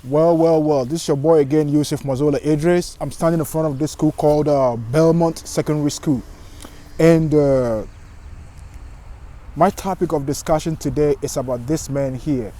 Well. This is your boy again, Yusuf Mazola Idris. I'm standing in front of this school called Belmont Secondary School. And my topic of discussion today is about this man here.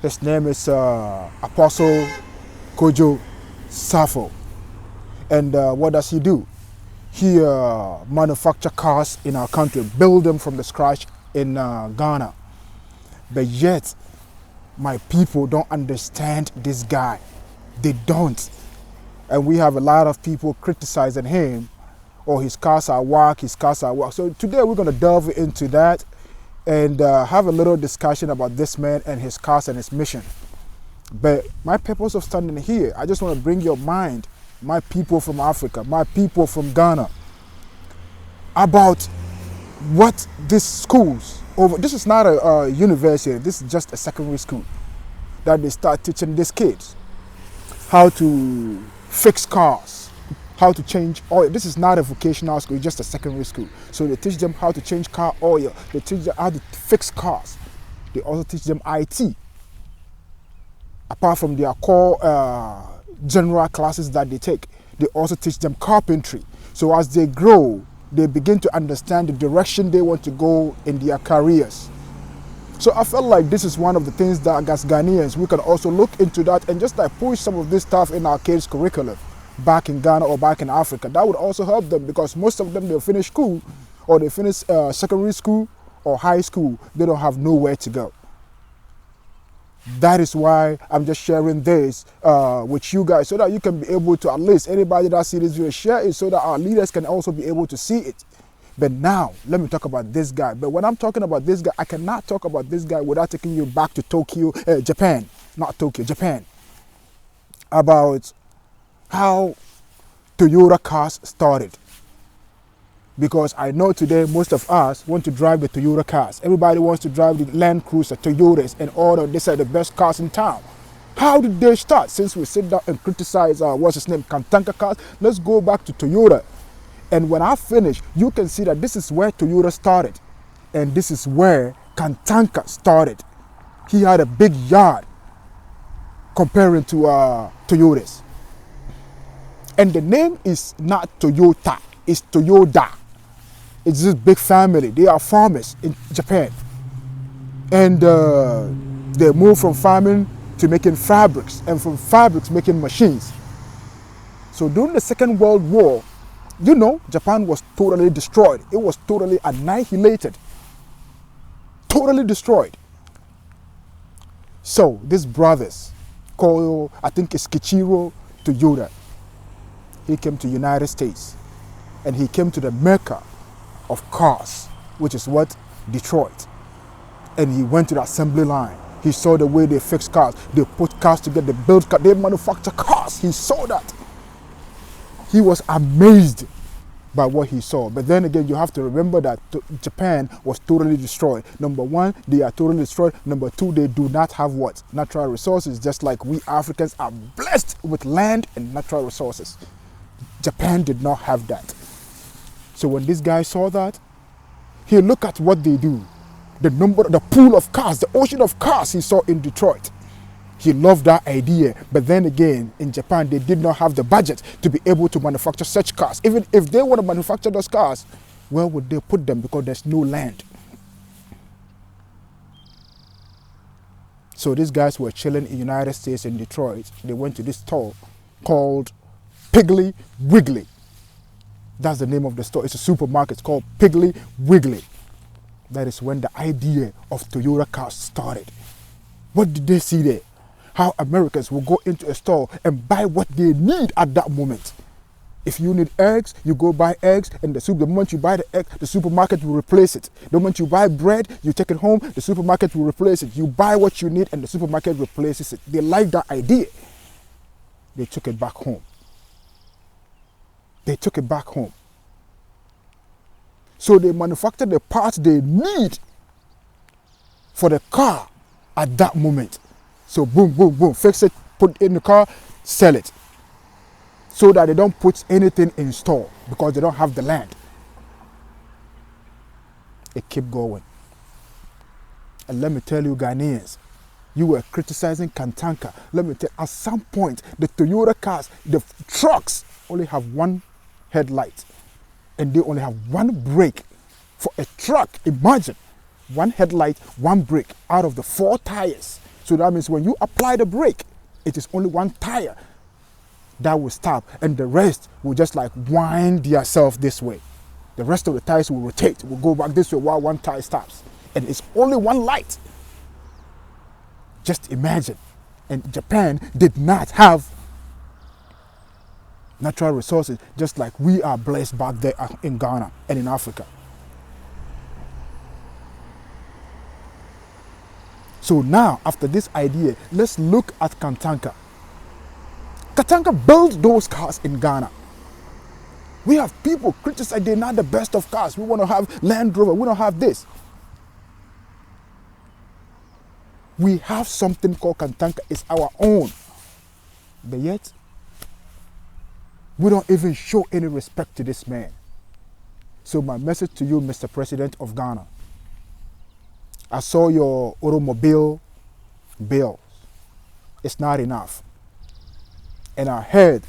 His name is Apostle Kojo Safo. And what does he do? He manufactures cars in our country, build them from the scratch in Ghana. But yet, my people don't understand this guy. They don't. And we have a lot of people criticizing him. Oh, his cars are whack, his cars are whack. So today we're going to delve into that and have a little discussion about this man and his cars and his mission. But my purpose of standing here, I just want to bring your mind, my people from Africa, my people from Ghana, about what these schools over. This is not a university. This is just a secondary school that they start teaching these kids how to fix cars, how to change oil. This is not a vocational school, it's just a secondary school. So they teach them how to change car oil. They teach them how to fix cars. They also teach them IT. Apart from their core general classes that they take, they also teach them carpentry. So as they grow, they begin to understand the direction they want to go in their careers. So I felt like this is one of the things that as Ghanaians, we can also look into that and just like push some of this stuff in our kids' curriculum back in Ghana or back in Africa. That would also help them because most of them, they'll finish school or they finish secondary school or high school. They don't have nowhere to go. That is why I'm just sharing this with you guys so that you can be able to, at least anybody that sees this video, share it so that our leaders can also be able to see it. But now, let me talk about this guy. But when I'm talking about this guy, I cannot talk about this guy without taking you back to Tokyo, Japan. Not Tokyo, Japan. About how Toyota cars started. Because I know today most of us want to drive the Toyota cars. Everybody wants to drive the Land Cruiser, Toyotas, and all of these are the best cars in town. How did they start? Since we sit down and criticize, what's his name, Kantanka cars, let's go back to Toyota. And when I finish, you can see that this is where Toyota started. And this is where Kantanka started. He had a big yard comparing to Toyotas. And the name is not Toyota, it's Toyoda. It's this big family. They are farmers in Japan. And they moved from farming to making fabrics, and from fabrics making machines. So during the Second World War, you know, Japan was totally destroyed. It was totally annihilated. Totally destroyed. So these brothers, called, I think it's Kichiro Toyoda, he came to United States. And he came to the Mecca of cars, which is what? Detroit. And he went to the assembly line. He saw the way they fix cars. They put cars together, they build cars, they manufacture cars. He saw that. He was amazed by what he saw. But then again, you have to remember that Japan was totally destroyed. Number one, they are totally destroyed. Number two, they do not have what? Natural resources, just like we Africans are blessed with land and natural resources. Japan did not have that. So when this guy saw that, he looked at what they do. The pool of cars, the ocean of cars he saw in Detroit. He loved that idea. But then again, in Japan, they did not have the budget to be able to manufacture such cars. Even if they want to manufacture those cars, where would they put them? Because there's no land. So these guys were chilling in the United States in Detroit. They went to this store called Piggly Wiggly. That's the name of the store. It's a supermarket. It's called Piggly Wiggly. That is when the idea of Toyota cars started. What did they see there? How Americans will go into a store and buy what they need at that moment. If you need eggs, you go buy eggs, and the moment you buy the egg, the supermarket will replace it. The moment you buy bread, you take it home, the supermarket will replace it. You buy what you need, and the supermarket replaces it. They like that idea. They took it back home. They took it back home. So they manufactured the parts they need for the car at that moment. So boom, boom, boom, fix it, put it in the car, sell it. So that they don't put anything in store because they don't have the land. It kept going. And let me tell you, Ghanaians, You were criticizing Kantanka. Let me tell you, at some point, the Toyota cars, the trucks only have one headlight and they only have one brake. For a truck, imagine, one headlight, one brake out of the 4 tires. So that means when you apply the brake, it is only one tire that will stop and the rest will just like wind yourself this way. The rest of the tires will rotate, will go back this way while one tire stops. And it's only one light. Just imagine. And Japan did not have natural resources just like we are blessed back there in Ghana and in Africa. So now, after this idea, let's look at Kantanka. Kantanka built those cars in Ghana. We have people criticize they're not the best of cars. We want to have Land Rover. We don't have this. We have something called Kantanka. It's our own. But yet, we don't even show any respect to this man. So my message to you, Mr. President of Ghana, I saw your automobile bills. It's not enough. And I heard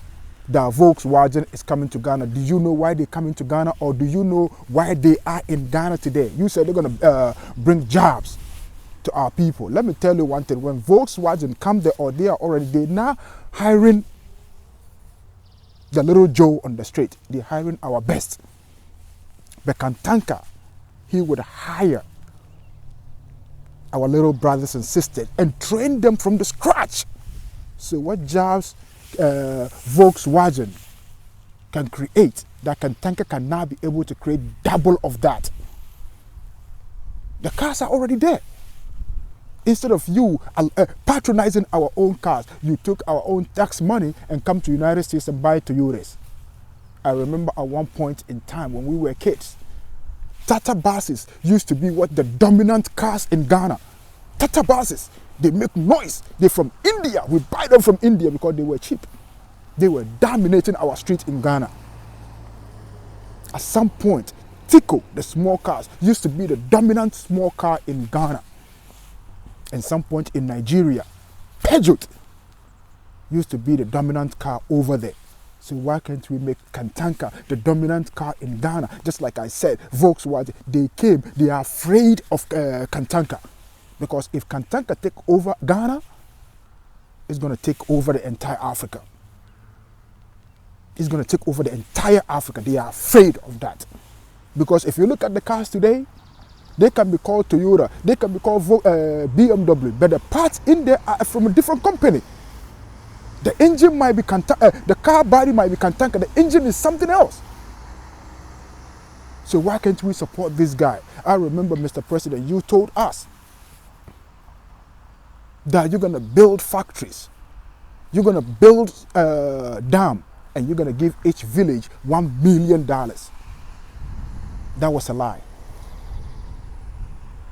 that Volkswagen is coming to Ghana. Do you know why they're coming to Ghana, or do you know why they are in Ghana today? You said they're going to bring jobs to our people. Let me tell you one thing. When Volkswagen come there, or they are already, they're now hiring the little Joe on the street. They're hiring our best. But Kantanka, he would hire our little brothers and sisters and train them from the scratch. So what jobs Volkswagen can create that Kantanka can now be able to create double of that. The cars are already there. Instead of you patronizing our own cars, you took our own tax money and come to United States and buy Toyotas. I remember at one point in time when we were kids, Tata buses used to be what the dominant cars in Ghana. Tata buses, they make noise. They're from India. We buy them from India because they were cheap. They were dominating our streets in Ghana. At some point, Tico, the small cars, used to be the dominant small car in Ghana. At some point in Nigeria, Peugeot used to be the dominant car over there. So why can't we make Kantanka the dominant car in Ghana? Just like I said, Volkswagen, they are afraid of Kantanka. Because if Kantanka take over Ghana, it's going to take over the entire Africa. It's going to take over the entire Africa. They are afraid of that. Because if you look at the cars today, they can be called Toyota, they can be called BMW, but the parts in there are from a different company. The engine might be the car body might be Kantanka, the engine is something else. So why can't we support this guy? I remember, Mr. President, you told us that you're going to build factories, you're going to build a dam, and you're going to give each village $1 million. That was a lie.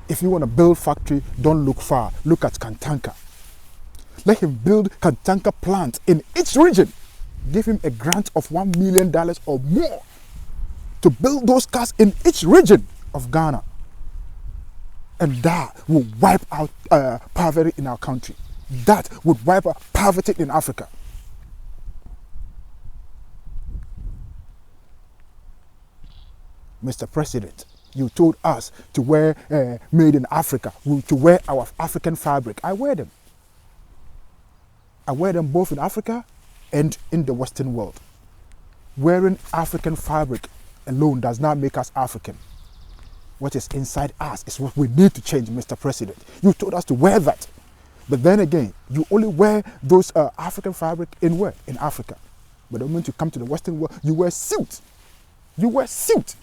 If you want to build factory, don't look far. Look at Kantanka. Let him build Kantanka plant in each region. Give him a grant of $1 million or more to build those cars in each region of Ghana. And that will wipe out poverty in our country. That would wipe out poverty in Africa. Mr. President, you told us to wear made in Africa, to wear our African fabric. I wear them. I wear them both in Africa and in the Western world. Wearing African fabric alone does not make us African. What is inside us is what we need to change, Mr. President. You told us to wear that. But then again, you only wear those African fabric in where? In Africa. But the moment you come to the Western world, you wear suit. You wear suit.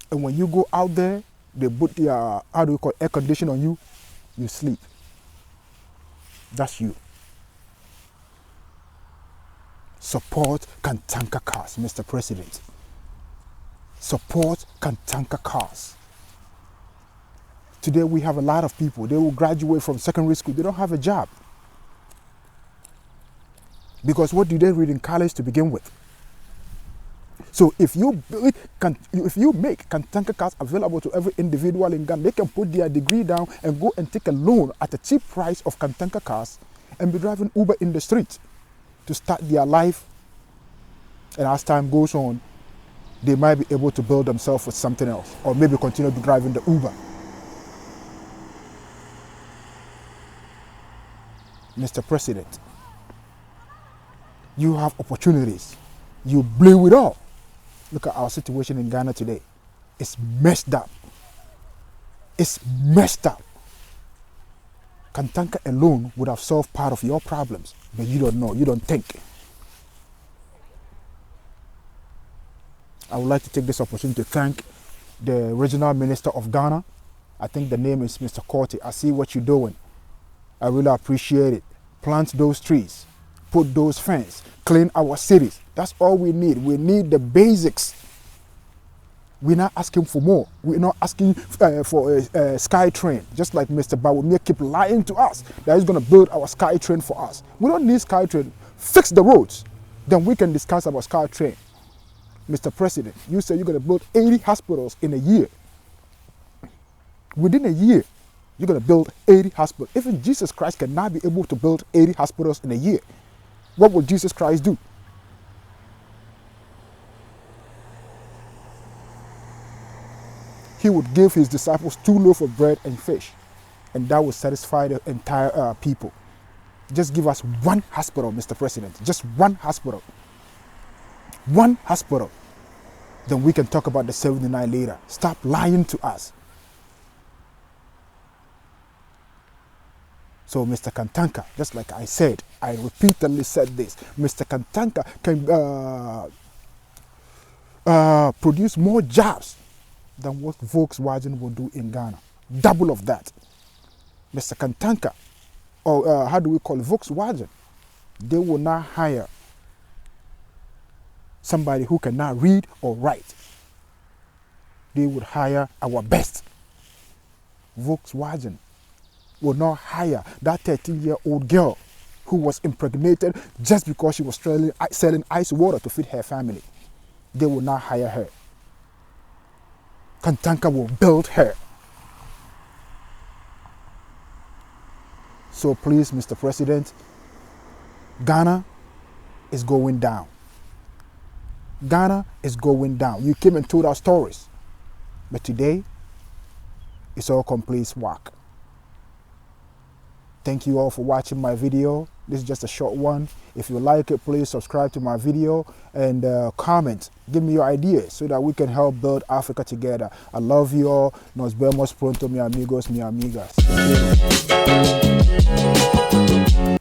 And when you go out there, they put their, air condition on you, you sleep. That's you. Support Kantanka cars, Mr. President. Support Kantanka cars. Today we have a lot of people, they will graduate from secondary school, they don't have a job. Because what do they read in college to begin with? So if you make Kantanka cards available to every individual in Ghana, they can put their degree down and go and take a loan at a cheap price of Kantanka cars and be driving Uber in the street to start their life. And as time goes on, they might be able to build themselves with something else, or maybe continue to drive in the Uber. Mr. President, you have opportunities. You blew it all. Look at our situation in Ghana today. It's messed up. It's messed up. Kantanka alone would have solved part of your problems, but you don't know, you don't think. I would like to take this opportunity to thank the Regional Minister of Ghana. I think the name is Mr. Korte. I see what you're doing. I really appreciate it. Plant those trees, put those fences, clean our cities. That's all we need. We need the basics. We're not asking for more. We're not asking for a sky train, just like Mr. Bawumia keep lying to us that he's going to build our sky train for us. We don't need sky train. Fix the roads. Then we can discuss about sky train. Mr. President, you said you're going to build 80 hospitals in a year. Within a year, you're going to build 80 hospitals. Even Jesus Christ cannot be able to build 80 hospitals in a year. What would Jesus Christ do? He would give his disciples 2 loaves of bread and fish, and that would satisfy the entire people. Just give us 1 hospital, Mr. President. Just 1 hospital. 1 hospital. Then we can talk about the 79 later. Stop lying to us. So Mr. Kantanka, just like I said, I repeatedly said this, Mr. Kantanka can produce more jobs than what Volkswagen will do in Ghana. Double of that. Mr. Kantanka, or how do we call it, Volkswagen, they will not hire somebody who cannot read or write. They would hire our best. Volkswagen will not hire that 13-year-old girl who was impregnated just because she was selling ice water to feed her family. They will not hire her. Kantanka will build her. So please, Mr. President, Ghana is going down. Ghana is going down. You came and told our stories. But today, it's all complete swag. Thank you all for watching my video. This is just a short one. If you like it, please subscribe to my video and comment. Give me your ideas so that we can help build Africa together. I love you all. Nos vemos pronto, mi amigos, mi amigas.